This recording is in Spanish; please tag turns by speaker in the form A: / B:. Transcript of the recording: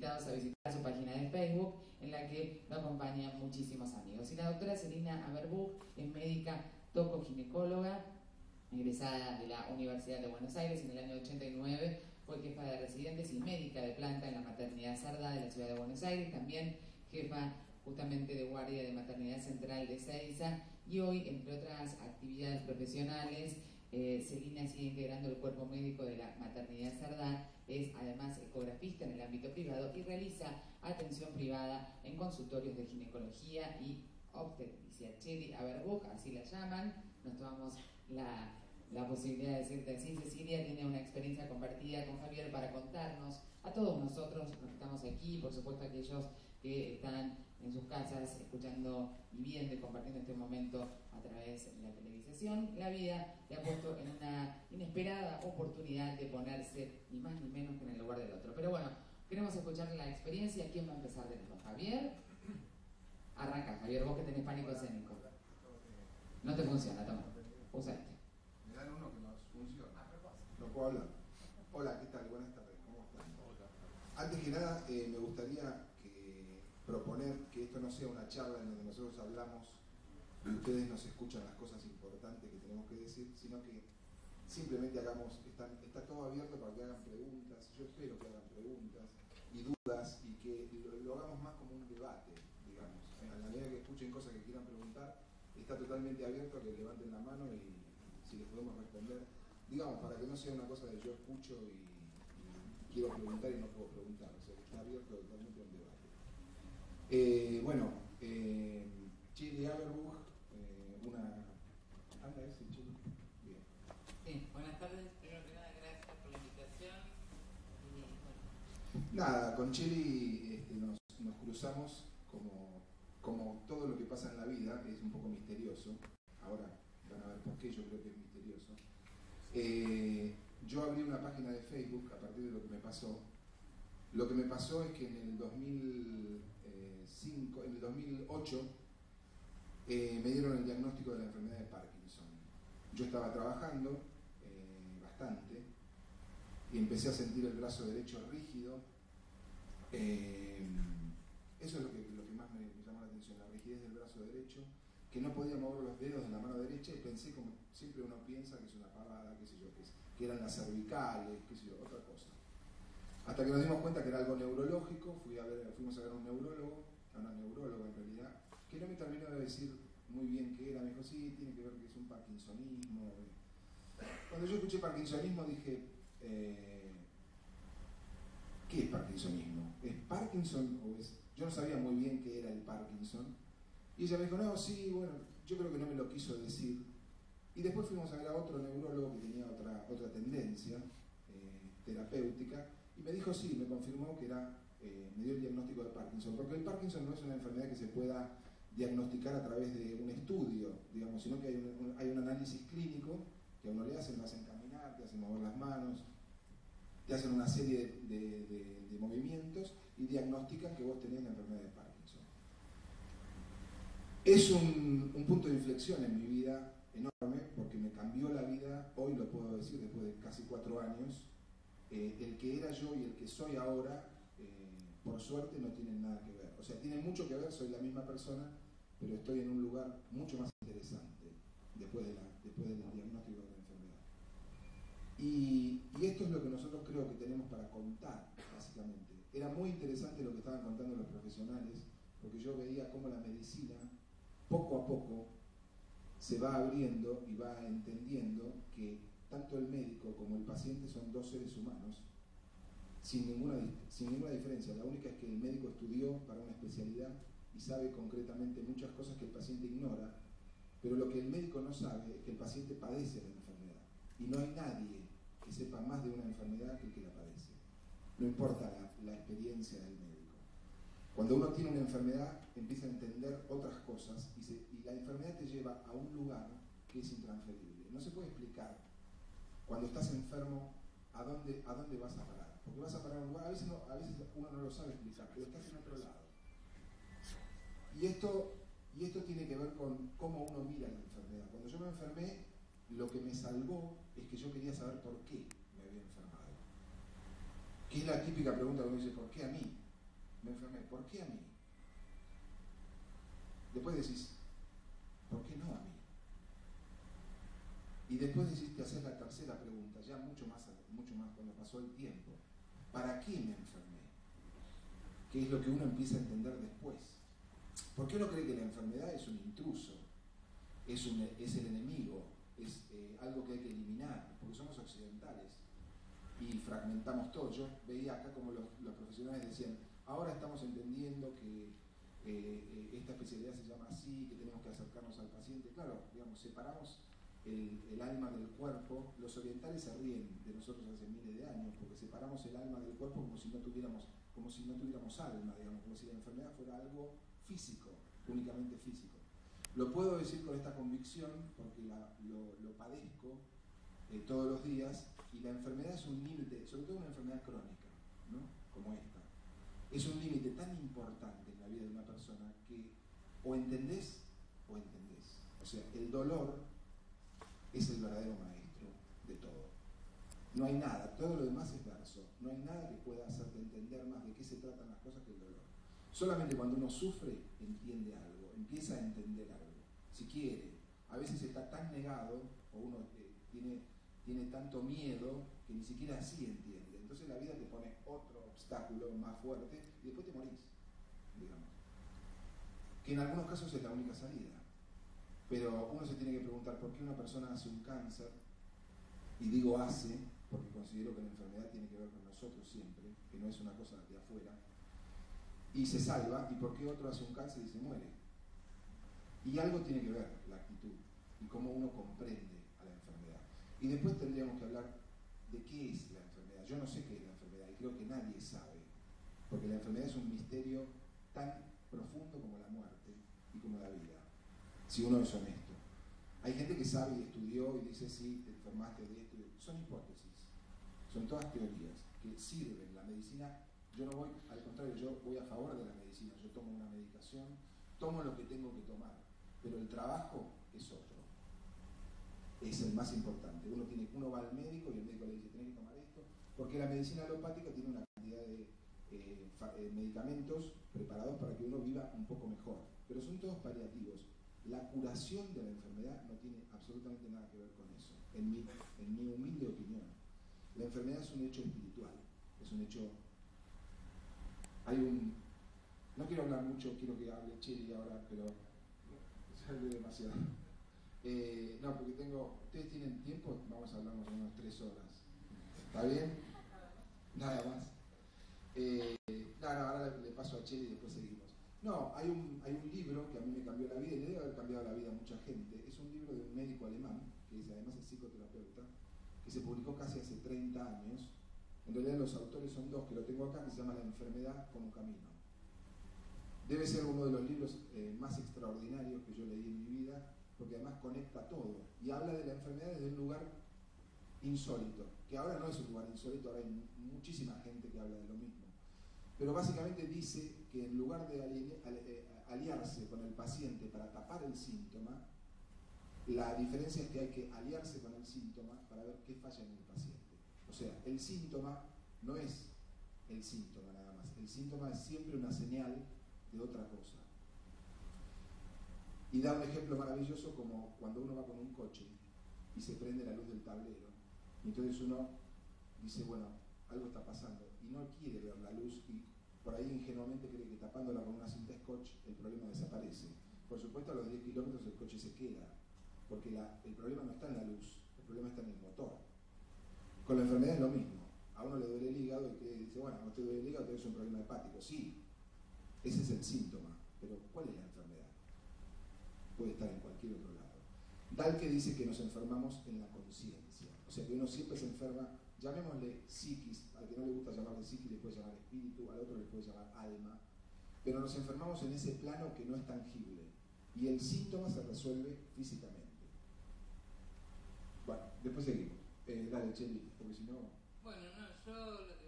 A: invitados a visitar su página de Facebook, en la que lo acompañan muchísimos amigos. Y la doctora Celina Averbuch es médica tocoginecóloga, egresada de la Universidad de Buenos Aires en el año 89, fue jefa de residentes y médica de planta en la maternidad Sardá de la ciudad de Buenos Aires, también jefa justamente de guardia de maternidad central de Ezeiza, y hoy, entre otras actividades profesionales, Celina sigue integrando el cuerpo médico de la maternidad Sardá, es además ecografista en el ámbito privado y realiza atención privada en consultorios de ginecología y obstetricia. Cheli Averbuch, así la llaman, nos tomamos la posibilidad de decirte así. Cecilia tiene una experiencia compartida con Javier para contarnos a todos nosotros, los que estamos aquí, por supuesto aquellos que están en sus casas escuchando y viendo y compartiendo este momento a través de la televisación. La vida le ha puesto en una inesperada oportunidad de ponerse ni más ni menos que en el lugar del otro. Pero bueno, queremos escuchar la experiencia. ¿Quién va a empezar de los dos? ¿Javier? Arranca, Javier, vos que tenés pánico escénico. No te funciona, toma. Usa este.
B: Me dan uno que nos funciona. No puedo hablar. Hola, ¿qué tal? Buenas tardes. ¿Cómo están? Antes que nada, me gustaría proponer que esto no sea una charla en donde nosotros hablamos y ustedes nos escuchan las cosas importantes que tenemos que decir, sino que simplemente hagamos, está todo abierto para que hagan preguntas. Yo espero que hagan preguntas y dudas y que lo hagamos más como un debate, digamos. A la medida que escuchen cosas que quieran preguntar, está totalmente abierto a que levanten la mano y si les podemos responder, digamos, para que no sea una cosa de yo escucho y quiero preguntar y no puedo preguntar, o sea que está abierto totalmente a un debate. Cheli Averbuch, ¿Anda ese Cheli? Bien.
A: Sí, buenas tardes, primero que nada, gracias por la invitación.
B: Nada, con Cheli nos cruzamos como todo lo que pasa en la vida, que es un poco misterioso. Ahora van a ver por qué yo creo que es misterioso. Yo abrí una página de Facebook a partir de lo que me pasó. Lo que me pasó es que en el 2008 me dieron el diagnóstico de la enfermedad de Parkinson. Yo estaba trabajando bastante y empecé a sentir el brazo derecho rígido. Eso es lo que más me llamó la atención, la rigidez del brazo derecho, que no podía mover los dedos de la mano derecha y pensé, como siempre uno piensa, que es una pavada, qué sé yo, que eran las cervicales, qué sé yo, otra cosa. Hasta que nos dimos cuenta que era algo neurológico, fuimos a ver a un neurólogo, a una neuróloga en realidad, que no me terminó de decir muy bien qué era. Me dijo, sí, tiene que ver que es un parkinsonismo. Cuando yo escuché parkinsonismo dije, ¿qué es parkinsonismo? ¿Es Parkinson o es...? Yo no sabía muy bien qué era el Parkinson. Y ella me dijo, no, sí, bueno, yo creo que no me lo quiso decir. Y después fuimos a ver a otro neurólogo que tenía otra tendencia terapéutica, y me dijo, sí, me confirmó que me dio el diagnóstico de Parkinson, porque el Parkinson no es una enfermedad que se pueda diagnosticar a través de un estudio, digamos, sino que hay un análisis clínico que a uno le hacen, lo hacen caminar, te hacen mover las manos, te hacen una serie de movimientos y diagnostican que vos tenés la enfermedad de Parkinson. Es un punto de inflexión en mi vida enorme, porque me cambió la vida, hoy lo puedo decir después de casi 4 años. El que era yo y el que soy ahora, por suerte, no tienen nada que ver. O sea, tienen mucho que ver, soy la misma persona, pero estoy en un lugar mucho más interesante después del diagnóstico de la enfermedad. Y esto es lo que nosotros creo que tenemos para contar, básicamente. Era muy interesante lo que estaban contando los profesionales, porque yo veía cómo la medicina, poco a poco, se va abriendo y va entendiendo que tanto el médico como el paciente son dos seres humanos, sin ninguna diferencia. La única es que el médico estudió para una especialidad y sabe concretamente muchas cosas que el paciente ignora, pero lo que el médico no sabe es que el paciente padece la enfermedad. Y no hay nadie que sepa más de una enfermedad que el que la padece. No importa la experiencia del médico. Cuando uno tiene una enfermedad, empieza a entender otras cosas y la enfermedad te lleva a un lugar que es intransferible. No se puede explicar cuando estás enfermo a dónde vas a parar. Porque vas a parar a un lugar, a veces uno no lo sabe explicar, pero estás en otro lado. Y esto tiene que ver con cómo uno mira la enfermedad. Cuando yo me enfermé, lo que me salvó es que yo quería saber por qué me había enfermado. Que es la típica pregunta que uno dice, ¿por qué a mí? me enfermé, ¿por qué a mí? Después decís, ¿por qué no a mí? Y después decís, te haces la tercera pregunta, ya mucho más cuando pasó el tiempo. ¿Para qué me enfermé? Que es lo que uno empieza a entender después. ¿Por qué uno cree que la enfermedad es un intruso? Es el enemigo, es algo que hay que eliminar, porque somos occidentales y fragmentamos todo. Yo veía acá como los profesionales decían, ahora estamos entendiendo que esta especialidad se llama así, que tenemos que acercarnos al paciente. Claro, digamos, separamos el alma del cuerpo. Los orientales se ríen de nosotros hace miles de años, porque separamos el alma del cuerpo como si no tuviéramos alma, digamos, como si la enfermedad fuera algo físico, únicamente físico. Lo puedo decir con esta convicción porque lo padezco todos los días, y la enfermedad es un límite, sobre todo una enfermedad crónica, ¿no? Como esta. Es un límite tan importante en la vida de una persona que o entendés o entendés. O sea, el dolor es el verdadero maestro de todo. No hay nada, todo lo demás es verso. No hay nada que pueda hacerte entender más de qué se tratan las cosas que el dolor. Solamente cuando uno sufre, entiende algo, empieza a entender algo. Si quiere, a veces está tan negado, o uno tiene tanto miedo, que ni siquiera así entiende. Entonces la vida te pone otro obstáculo más fuerte y después te morís, digamos. Que en algunos casos es la única salida. Pero uno se tiene que preguntar por qué una persona hace un cáncer, y digo hace, porque considero que la enfermedad tiene que ver con nosotros siempre, que no es una cosa de afuera, y se salva, y por qué otro hace un cáncer y se muere. Y algo tiene que ver la actitud y cómo uno comprende a la enfermedad. Y después tendríamos que hablar de qué es la enfermedad. Yo no sé qué es la enfermedad y creo que nadie sabe, porque la enfermedad es un misterio tan profundo como la muerte y como la vida, si uno es honesto. Hay gente que sabe y estudió y dice, sí, te enfermaste de esto. Son hipótesis, son todas teorías que sirven. La medicina, yo no voy, al contrario, yo voy a favor de la medicina. Yo tomo una medicación, tomo lo que tengo que tomar, pero el trabajo es otro. Es el más importante. Uno va al médico y el médico le dice, tenés que tomar esto, porque la medicina alopática tiene una cantidad de medicamentos preparados para que uno viva un poco mejor, pero son todos paliativos. La curación de la enfermedad no tiene absolutamente nada que ver con eso, en mi humilde opinión. La enfermedad es un hecho espiritual, es un hecho... No quiero hablar mucho, quiero que hable Cheli ahora, pero ya hablé demasiado. No, porque ustedes tienen tiempo, vamos a hablar más o menos 3 horas. ¿Está bien? Nada más. Ahora le paso a Cheli y después seguimos. No, hay un libro que a mí me cambió la vida y le debe haber cambiado la vida a mucha gente. Es un libro de un médico alemán, que además es psicoterapeuta, que se publicó casi hace 30 años. En realidad los autores son 2, que lo tengo acá, que se llama La enfermedad como camino. Debe ser uno de los libros más extraordinarios que yo leí en mi vida, porque además conecta todo y habla de la enfermedad desde un lugar insólito, que ahora no es un lugar insólito, ahora hay muchísima gente que habla de lo mismo. Pero básicamente dice que en lugar de aliarse con el paciente para tapar el síntoma, la diferencia es que hay que aliarse con el síntoma para ver qué falla en el paciente. O sea, el síntoma no es el síntoma nada más. El síntoma es siempre una señal de otra cosa. Y da un ejemplo maravilloso como cuando uno va con un coche y se prende la luz del tablero. Y entonces uno dice, bueno, algo está pasando. Y no quiere ver la luz y por ahí ingenuamente cree que tapándola con una cinta scotch el problema desaparece. Por supuesto a los 10 kilómetros el coche se queda, porque el problema no está en la luz, el problema está en el motor. Con la enfermedad es lo mismo. A uno le duele el hígado y dice, bueno, no te duele el hígado, tienes un problema hepático. Sí, ese es el síntoma, pero ¿cuál es la enfermedad? Puede estar en cualquier otro lado. Dalke dice que nos enfermamos en la conciencia, o sea que uno siempre se enferma, llamémosle psiquis, al que no le gusta llamarle psiquis le puede llamar espíritu, al otro le puede llamar alma, pero nos enfermamos en ese plano que no es tangible y el síntoma se resuelve físicamente. Bueno, después seguimos. Dale, Cheli, porque si no...
C: Bueno, no, yo